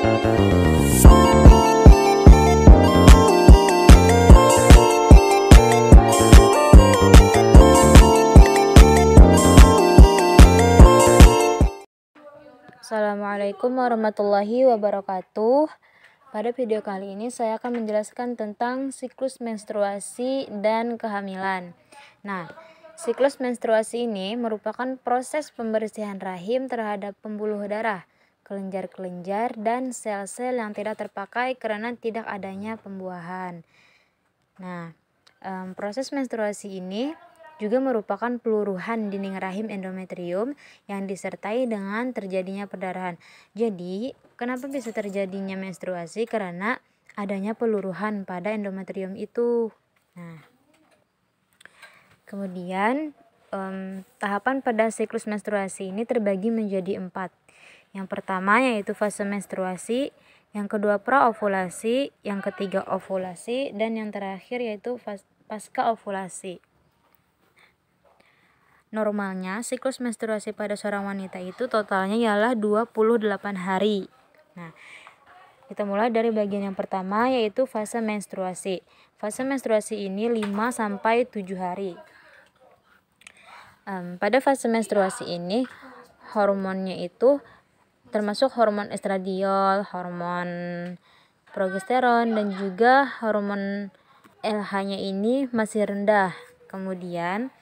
Assalamualaikum warahmatullahi wabarakatuh. Pada video kali ini saya akan menjelaskan tentang siklus menstruasi dan kehamilan. Nah, siklus menstruasi ini merupakan proses pembersihan rahim terhadap pembuluh darah, kelenjar-kelenjar, dan sel-sel yang tidak terpakai karena tidak adanya pembuahan. Nah, proses menstruasi ini juga merupakan peluruhan dinding rahim endometrium yang disertai dengan terjadinya perdarahan. Jadi, kenapa bisa terjadinya menstruasi? Karena adanya peluruhan pada endometrium itu. Nah, kemudian tahapan pada siklus menstruasi ini terbagi menjadi 4. Yang pertama yaitu fase menstruasi, yang kedua praovulasi, yang ketiga ovulasi, dan yang terakhir yaitu pasca ovulasi. Normalnya siklus menstruasi pada seorang wanita itu totalnya ialah 28 hari. Nah, kita mulai dari bagian yang pertama yaitu fase menstruasi. Fase menstruasi ini 5 sampai 7 hari. Pada fase menstruasi ini hormonnya itu termasuk hormon estradiol, hormon progesteron, dan juga hormon LH-nya ini masih rendah. Kemudian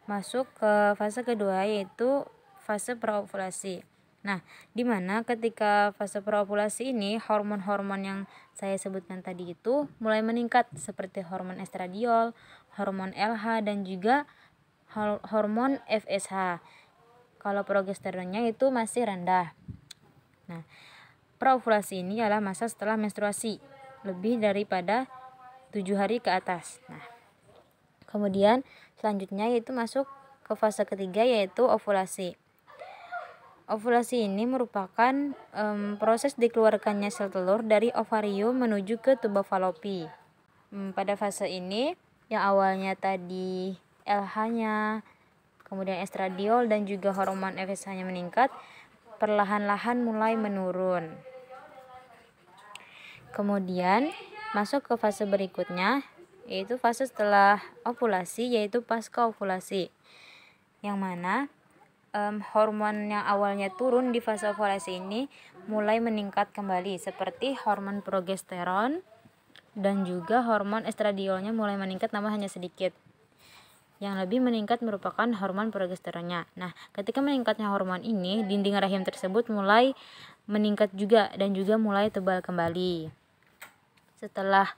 masuk ke fase kedua yaitu fase praovulasi. Nah, di mana ketika fase praovulasi ini hormon-hormon yang saya sebutkan tadi itu mulai meningkat seperti hormon estradiol, hormon LH, dan juga hormon FSH. Kalau progesteronnya itu masih rendah. Nah, praovulasi ini adalah masa setelah menstruasi lebih daripada 7 hari ke atas. Nah, kemudian selanjutnya yaitu masuk ke fase ketiga yaitu ovulasi. Ovulasi ini merupakan proses dikeluarkannya sel telur dari ovarium menuju ke tuba falopi. Pada fase ini yang awalnya tadi LH-nya, kemudian estradiol dan juga hormon FSH-nya meningkat, perlahan-lahan mulai menurun. Kemudian masuk ke fase berikutnya yaitu fase setelah ovulasi yaitu pasca ovulasi, yang mana hormon yang awalnya turun di fase ovulasi ini mulai meningkat kembali seperti hormon progesteron dan juga hormon estradiolnya mulai meningkat namun hanya sedikit. Yang lebih meningkat merupakan hormon progesteronnya. Nah, ketika meningkatnya hormon ini, dinding rahim tersebut mulai meningkat juga dan juga mulai tebal kembali. Setelah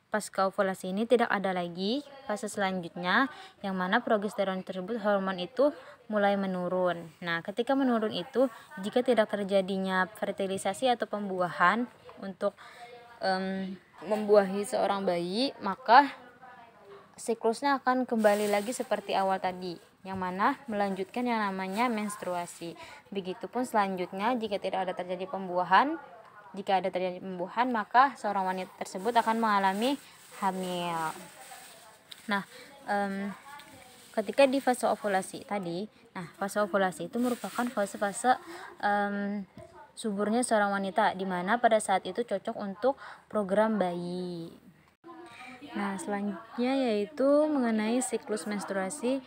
pasca ovulasi ini tidak ada lagi fase selanjutnya yang mana progesteron tersebut hormon itu mulai menurun. Nah, ketika menurun itu jika tidak terjadinya fertilisasi atau pembuahan untuk membuahi seorang bayi, maka siklusnya akan kembali lagi seperti awal tadi, yang mana melanjutkan yang namanya menstruasi. Begitupun selanjutnya jika tidak ada terjadi pembuahan. Jika ada terjadi pembuahan, maka seorang wanita tersebut akan mengalami hamil. Nah, ketika di fase ovulasi tadi, fase ovulasi itu merupakan fase-fase suburnya seorang wanita, di mana pada saat itu cocok untuk program bayi. Nah, selanjutnya yaitu mengenai siklus menstruasi.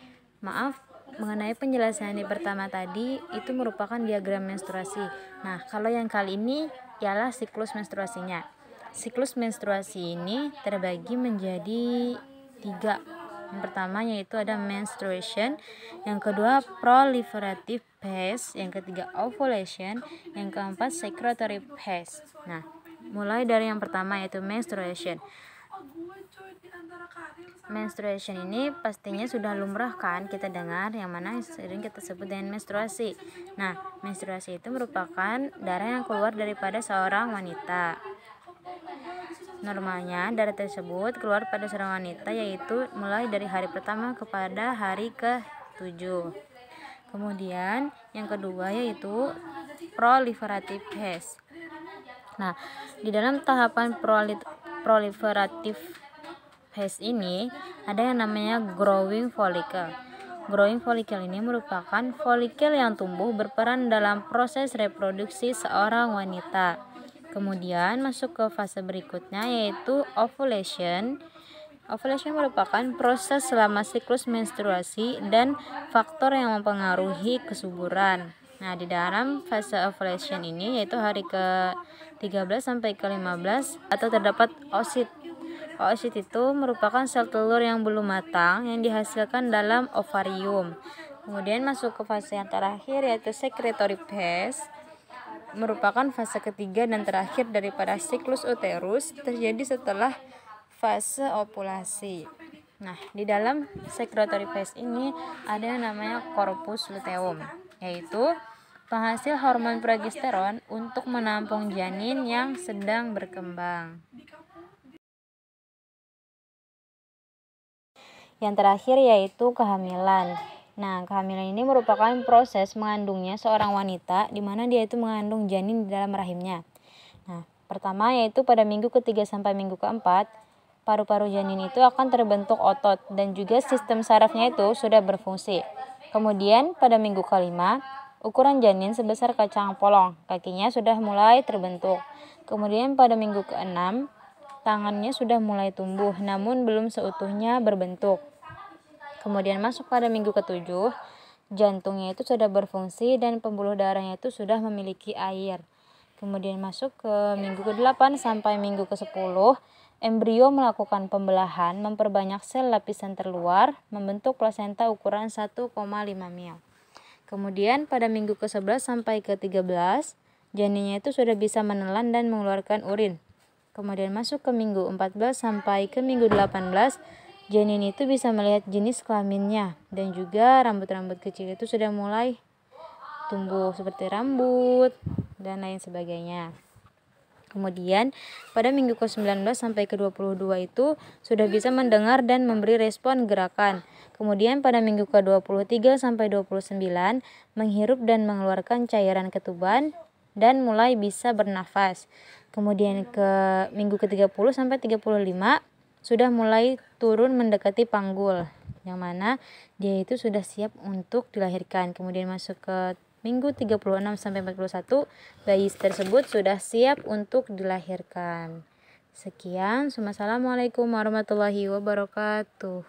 Mengenai penjelasan yang pertama tadi itu merupakan diagram menstruasi. Nah, kalau yang kali ini ialah siklus menstruasinya. Siklus menstruasi ini terbagi menjadi 3. Yang pertama yaitu ada menstruation, yang kedua proliferative phase, yang ketiga ovulation, yang keempat secretory phase. Nah, mulai dari yang pertama yaitu menstruation. Menstruation ini pastinya sudah lumrah kan kita dengar, yang mana sering kita sebut dengan menstruasi. Nah, menstruasi itu merupakan darah yang keluar daripada seorang wanita. Normalnya darah tersebut keluar pada seorang wanita yaitu mulai dari hari pertama kepada hari ke-7. Kemudian yang kedua yaitu proliferative phase. Nah, di dalam tahapan proliferative phase ini ada yang namanya growing follicle. Growing follicle ini merupakan folikel yang tumbuh berperan dalam proses reproduksi seorang wanita. Kemudian masuk ke fase berikutnya yaitu ovulation. Ovulation merupakan proses selama siklus menstruasi dan faktor yang mempengaruhi kesuburan. Nah, di dalam fase ovulation ini yaitu hari ke-13 sampai ke-15 atau terdapat oosit. Oosit itu merupakan sel telur yang belum matang yang dihasilkan dalam ovarium. Kemudian masuk ke fase yang terakhir yaitu secretory phase. Merupakan fase ketiga dan terakhir daripada siklus uterus, terjadi setelah fase ovulasi. Nah, di dalam secretory phase ini ada yang namanya corpus luteum, yaitu penghasil hormon progesteron untuk menampung janin yang sedang berkembang. Yang terakhir yaitu kehamilan. Nah, kehamilan ini merupakan proses mengandungnya seorang wanita di mana dia itu mengandung janin di dalam rahimnya. Nah, pertama yaitu pada minggu ketiga sampai minggu keempat, paru-paru janin itu akan terbentuk otot dan juga sistem sarafnya itu sudah berfungsi. Kemudian pada minggu kelima, ukuran janin sebesar kacang polong, kakinya sudah mulai terbentuk. Kemudian pada minggu keenam, tangannya sudah mulai tumbuh namun belum seutuhnya berbentuk. Kemudian masuk pada minggu ketujuh, jantungnya itu sudah berfungsi dan pembuluh darahnya itu sudah memiliki air. Kemudian masuk ke minggu ke-8 sampai minggu ke-10, embrio melakukan pembelahan, memperbanyak sel lapisan terluar, membentuk plasenta ukuran 1,5 mil. Kemudian pada minggu ke-11 sampai ke-13, janinnya itu sudah bisa menelan dan mengeluarkan urin. Kemudian masuk ke minggu 14 sampai ke minggu 18, janin itu bisa melihat jenis kelaminnya dan juga rambut-rambut kecil itu sudah mulai tumbuh seperti rambut dan lain sebagainya. Kemudian pada minggu ke-19 sampai ke-22 itu sudah bisa mendengar dan memberi respon gerakan. Kemudian pada minggu ke-23 sampai 29 menghirup dan mengeluarkan cairan ketuban dan mulai bisa bernafas. Kemudian ke minggu ke-30 sampai 35 sudah mulai turun mendekati panggul, yang mana dia itu sudah siap untuk dilahirkan. Kemudian masuk ke minggu 36 sampai 41, bayi tersebut sudah siap untuk dilahirkan. Sekian, wassalamualaikum warahmatullahi wabarakatuh.